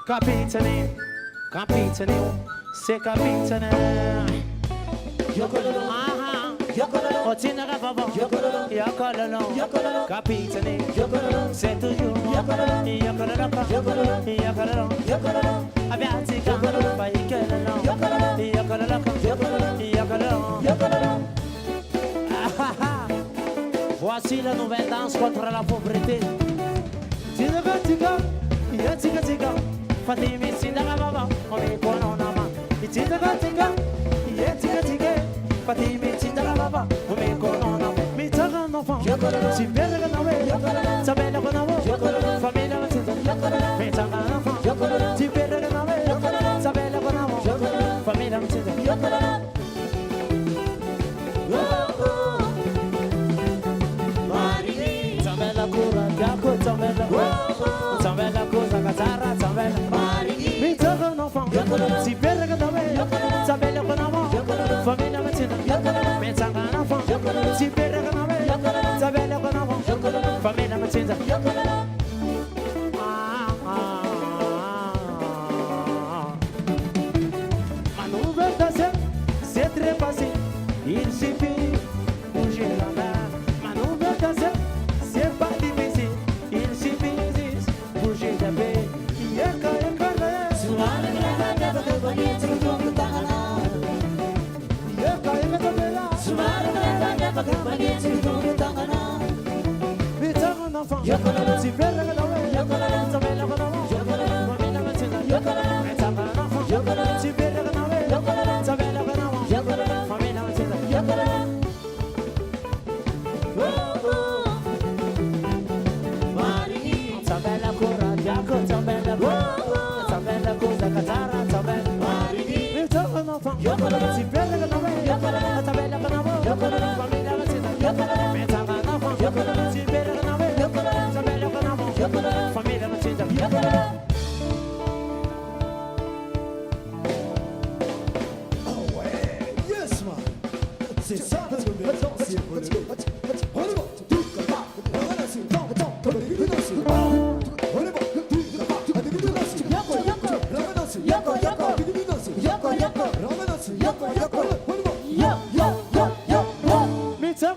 Capitani, capitani, c'est capitani. Yokololo, aha, yokololo, otina gababa, yokololo, yokololo, capitani, yokololo, c'est toujours, yokololo, yokololo, yokololo, yokololo, abiatika, baikelolo, yokololo, yokololo. Voici la nouvelle danse contre la pauvreté. Tika tika, tika tika. Fatimi sindaga baba, omi kono nama. Tika tika, tika tika. Fatimi sindaga baba, omi kono nama. Mi taga nofa, si berga nawe, sabela konawo, famila matinda. Mi taga nofa, si berga nawe, sabela konawo, famila matinda. Tambella cosa cazzara, tambella mi tocca un enfant, si perga da me, tambella con amore, famiglia mattina, mi tocca un enfant, si perga da me, tambella con amore, famiglia mattina. Ma non vedo se c'est très facile, il suffit bouger la main, ma non vedo se c'est pas difficile. Si perra que não é, também não é, família me ensina, si perra que não é, também não é, família me ensina. Também cura, jaco, também coisa catara, também. Me toca no fã, si perra que não é, também não é, família me ensina. Me toca no fã, si perra que não é. Família Matinda. Oh, ouais, yes, man. C'est ça, parce que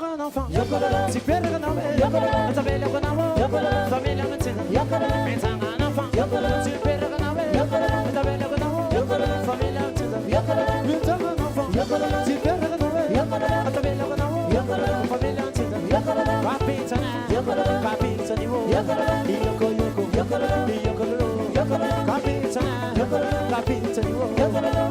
un enfant, si père que non, on s'appelle le bonhomme, famille me tient, mais c'est un enfant, si père que non, on s'appelle le bonhomme, famille me tient, mais c'est un enfant, si père que non, on s'appelle le bonhomme, famille me tient, capitani, yoko, capitani,